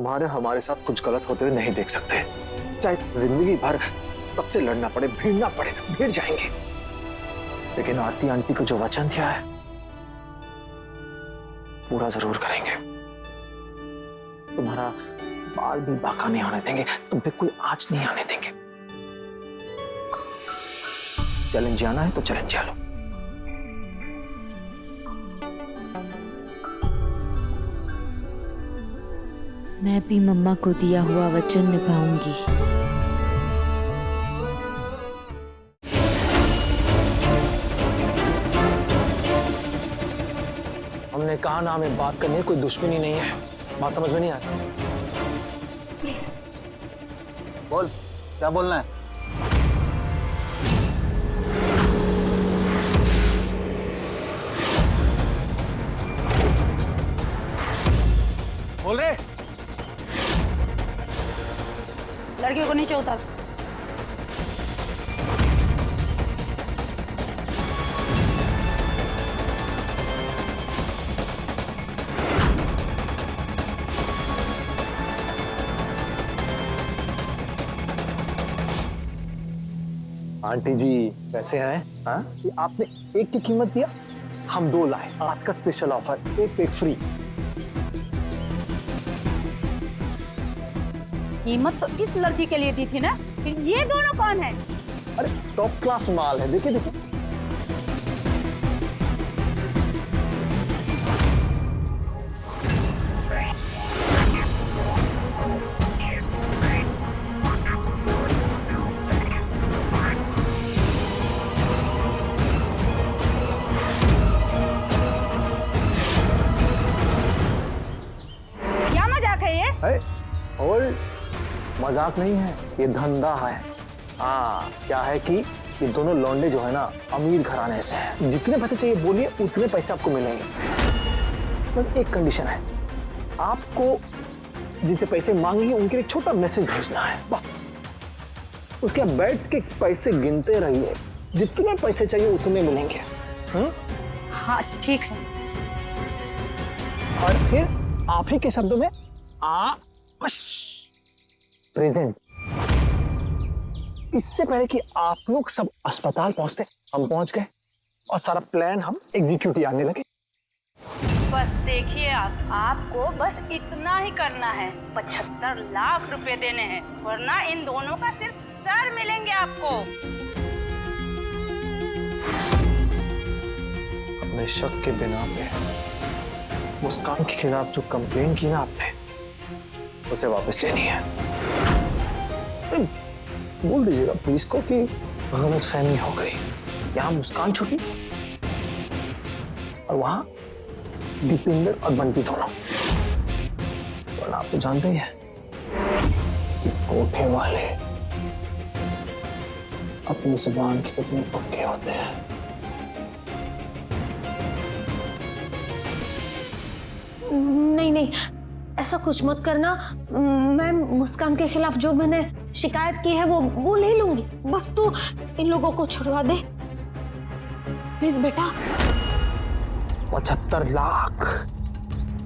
तुम्हारे हमारे साथ कुछ गलत होते हुए नहीं देख सकते। चाहे जिंदगी भर सबसे लड़ना पड़े, भिड़ना पड़े, भिड़ जाएंगे, लेकिन आरती आंटी को जो वचन दिया है पूरा जरूर करेंगे। तुम्हारा बाल भी बाका नहीं होने देंगे, तुम पे कोई आंच नहीं आने देंगे। चैलेंज आना है तो चैलेंज आ लो। मैं भी मम्मा को दिया हुआ वचन निभाऊंगी। हमने कहा ना, हमें बात करनी है, कोई दुश्मनी नहीं है। बात समझ में नहीं आती? प्लीज बोल, क्या बोलना है? बोल रहे। लड़कियों को नीचे उतार। आंटी जी कैसे हैं? हाँ, आपने एक की कीमत दिया, हम 2 लाए। आज का स्पेशल ऑफर, एक पे फ्री। कीमत तो इस लड़की के लिए दी थी ना, फिर ये दोनों कौन है? अरे टॉप क्लास माल है, देखिए देखिए। क्या मजाक है ये? और मजाक नहीं है, ये धंधा है। हाँ, क्या है कि ये दोनों लौंडे जो है ना, अमीर घराने से हैं। जितने पैसे चाहिए बोलिए, उतने पैसे आपको मिलेंगे। बस एक कंडीशन है, आपको जिनसे पैसे मांगेंगे उनके लिए एक छोटा मैसेज भेजना है, बस। उसके बाद बैठ के पैसे गिनते रहिए, जितने पैसे चाहिए उतने मिलेंगे। हाँ ठीक है। और फिर आप ही के शब्दों में बस प्रेजेंट। इससे पहले कि आप लोग सब अस्पताल पहुंचते, हम पहुंच गए और सारा प्लान हम एग्जीक्यूट आने लगे। बस देखिए आपको बस इतना ही करना है। 75 लाख रुपए देने हैं, वरना इन दोनों का सिर्फ सर मिलेंगे आपको। अपने शक के बिना पे मुस्कान के खिलाफ जो कंप्लेन की ना आपने, उसे वापस लेनी है। बोल दीजिएगा पुलिस को कि गलतफहमी हो गई, यहाँ मुस्कान छुटी और वहां दीपेंद्र और बंटी दोनों। वरना आप तो जानते ही हैं कि कोठे वाले अपनी जुबान के कितने पक्के होते हैं। नहीं नहीं, ऐसा कुछ मत करना। मैं मुस्कान के खिलाफ जो मैंने शिकायत की है वो ले लूंगी। बस तू इन लोगों को छुड़वा दे प्लीज बेटा। 75 लाख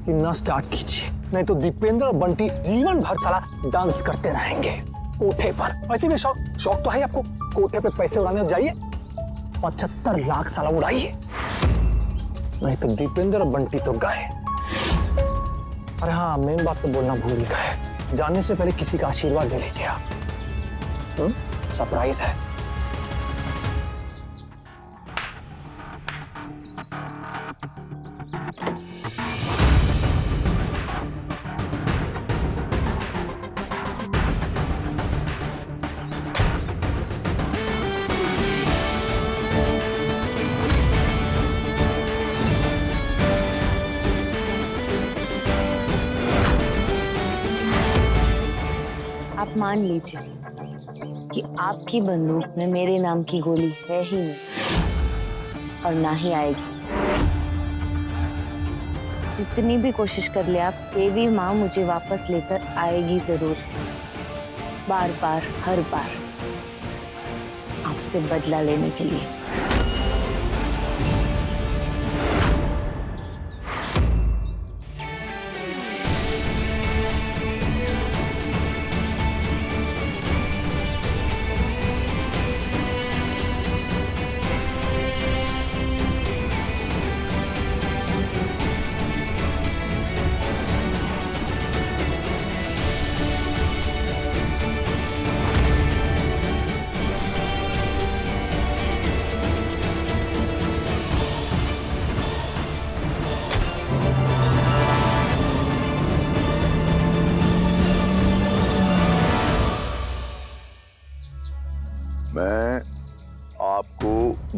इतना स्टार्ट कीजिए, नहीं तो दीपेंद्र और बंटी जीवन भर साला डांस करते रहेंगे कोठे पर। वैसे भी शौक तो है आपको, कोठे पे पैसे उड़ाने जाइए, 75 लाख साला उड़ाइए, नहीं तो दीपेंद्र और बंटी तो गए। अरे हाँ, मेन बात तो बोलना भूल गए, जाने से पहले किसी का आशीर्वाद ले लीजिए आप। सरप्राइज है। आप मान लीजिए कि आपकी बंदूक में मेरे नाम की गोली है ही नहीं और ना ही आएगी। जितनी भी कोशिश कर ले आप, देवी माँ मुझे वापस लेकर आएगी जरूर, बार बार, हर बार, आपसे बदला लेने के लिए।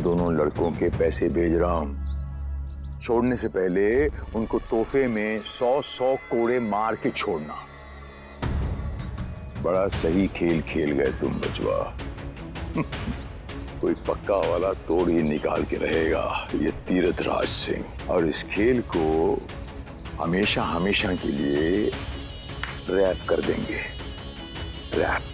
दोनों लड़कों के पैसे भेज रहा हूं। छोड़ने से पहले उनको तोहफे में 100 कोड़े मार के छोड़ना। बड़ा सही खेल खेल गए तुम बचवा। कोई पक्का वाला तोड़ ही निकाल के रहेगा ये तीरथ राज सिंह, और इस खेल को हमेशा हमेशा के लिए रैप कर देंगे। रैप।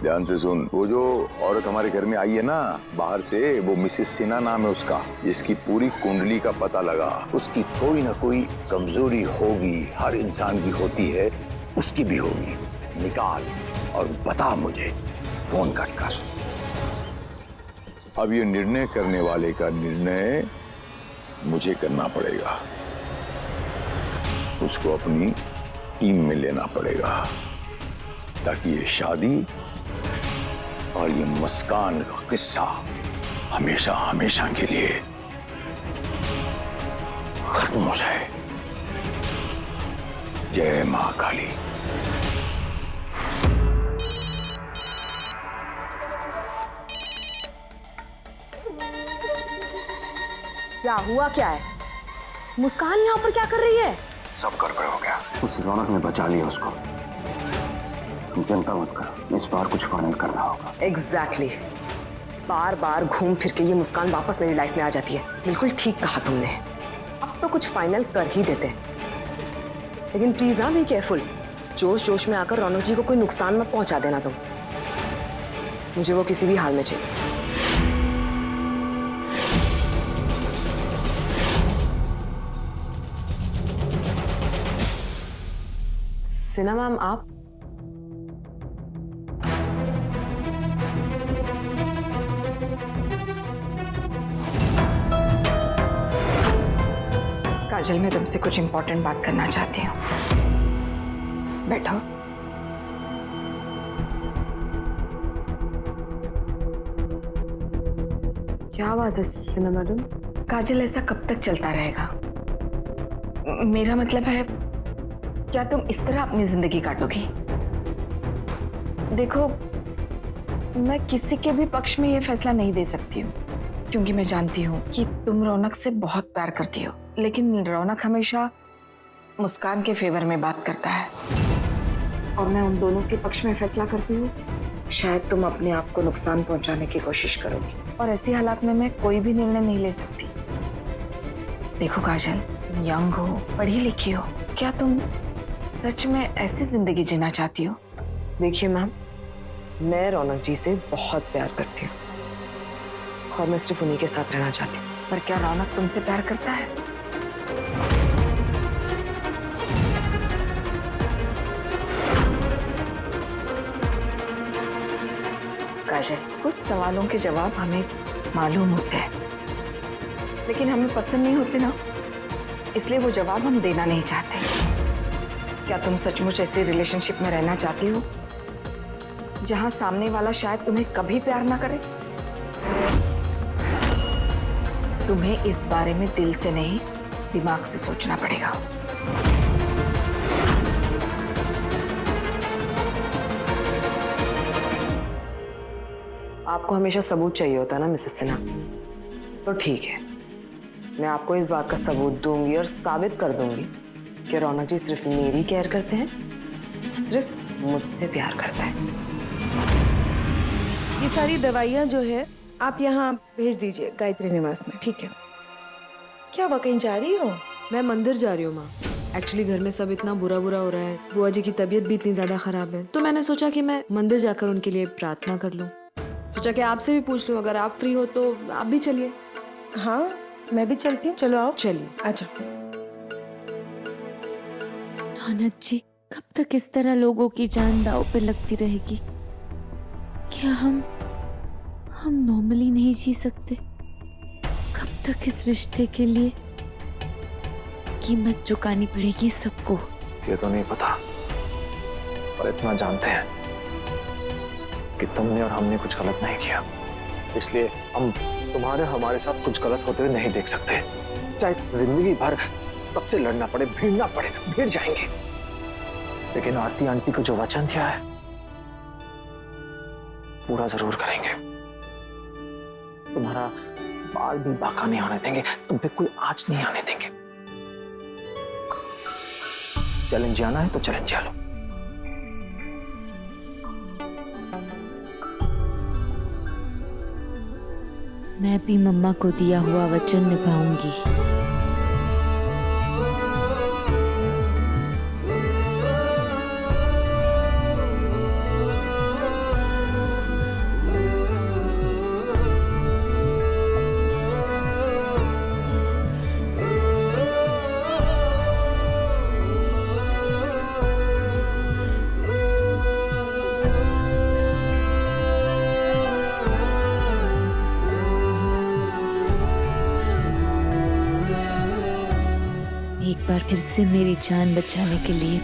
ध्यान से सुन, वो जो औरत हमारे घर में आई है ना बाहर से, वो मिसेस सिन्हा नाम है उसका, जिसकी पूरी कुंडली का पता लगा। उसकी कोई ना कोई कमजोरी होगी, हर इंसान की होती है, उसकी भी होगी। निकाल और बता मुझे फोन कर। अब ये निर्णय करने वाले का निर्णय मुझे करना पड़ेगा, उसको अपनी टीम में लेना पड़ेगा, ताकि ये शादी और ये मुस्कान का किस्सा हमेशा हमेशा के लिए खत्म हो जाए। जय मां काली। क्या हुआ? क्या है? मुस्कान यहाँ पर क्या कर रही है? सब गड़बड़ हो गया। उस रौनक ने बचा लिया उसको। तुम चिंता मत करो, इस बार कुछ फाइनल करना होगा। एग्जैक्टली। बार बार घूम फिर के ये मुस्कान वापस मेरी लाइफ में आ जाती है। बिल्कुल ठीक कहा तुमने। अब तो कुछ फाइनल कर ही देते हैं, लेकिन प्लीज बी केयरफुल। जोश जोश में आकर रौनक जी को कोई नुकसान मत पहुंचा देना तुम। मुझे वो किसी भी हाल में चाहिए। सिन्हा मैम, आप? काजल, मैं तुमसे कुछ इंपॉर्टेंट बात करना चाहती हूँ। बैठो। क्या बात है सिन्हा मैडम? काजल, ऐसा कब तक चलता रहेगा? मेरा मतलब है, क्या तुम इस तरह अपनी जिंदगी काटोगी? देखो, मैं किसी के भी पक्ष में ये फैसला नहीं दे सकती हूँ, क्योंकि मैं जानती हूँ कि तुम रौनक से बहुत प्यार करती हो, लेकिन रौनक हमेशा मुस्कान के फेवर में बात करता है, और मैं उन दोनों के पक्ष में फैसला करती हूँ, शायद तुम अपने आप को नुकसान पहुंचाने की कोशिश करोगी, और ऐसी हालात में मैं कोई भी निर्णय नहीं ले सकती। देखो काजल, तुम यंग हो, पढ़ी लिखी हो, क्या तुम सच में ऐसी जिंदगी जीना चाहती हो? देखिए मैम, मैं रौनक जी से बहुत प्यार करती हूँ, और मैं सिर्फ उन्हीं के साथ रहना चाहती हूँ। पर क्या रौनक तुमसे प्यार करता है? काजल, कुछ सवालों के जवाब हमें मालूम होते हैं, लेकिन हमें पसंद नहीं होते ना, इसलिए वो जवाब हम देना नहीं चाहते। क्या तुम सचमुच ऐसे रिलेशनशिप में रहना चाहती हो जहां सामने वाला शायद तुम्हें कभी प्यार ना करे? तुम्हें इस बारे में दिल से नहीं, दिमाग से सोचना पड़ेगा। आपको हमेशा सबूत चाहिए होता है ना मिसेस सिन्हा, तो ठीक है, मैं आपको इस बात का सबूत दूंगी और साबित कर दूंगी कि रौनक जी सिर्फ मेरी केयर करते हैं, सिर्फ मुझसे प्यार करते हैं। ये सारी दवाइयाँ जो है आप यहाँ भेज दीजिए गायत्री निवास में, ठीक है? क्या हुआ, कहीं जा रही हो? मैं मंदिर जा रही हूँ माँ। एक्चुअली घर में सब इतना बुरा हो रहा है, बुआ जी की तबीयत भी इतनी ज्यादा खराब है, तो मैंने सोचा कि मैं मंदिर जाकर उनके लिए प्रार्थना कर लूँ। सोचा कि आपसे भी पूछ लूँ, अगर आप फ्री हो तो आप भी चलिए। हाँ, मैं भी चलती हूँ, चलो आओ। चलिए। अच्छा। रौनक जी, कब तक इस तरह लोगों की जान दांव पे लगती रहेगी? क्या हम नॉर्मली नहीं जी सकते? कब तक इस रिश्ते के लिए कीमत चुकानी पड़ेगी सबको? ये तो नहीं पता, पर इतना जानते हैं कि तुमने और हमने कुछ गलत नहीं किया, इसलिए हम तुम्हारे हमारे साथ कुछ गलत होते हुए नहीं देख सकते। चाहे जिंदगी भर सबसे लड़ना पड़े, भिड़ना पड़े, भिड़ जाएंगे। लेकिन आरती आंटी को जो वचन दिया है पूरा जरूर करेंगे। तुम्हारा बाल भी बाका नहीं होने देंगे, तुम पे कोई आंच नहीं आने देंगे। चैलेंज आना है तो चैलेंज आ लो। मैं भी मम्मा को दिया हुआ वचन निभाऊंगी। एक बार फिर से मेरी जान बचाने के लिए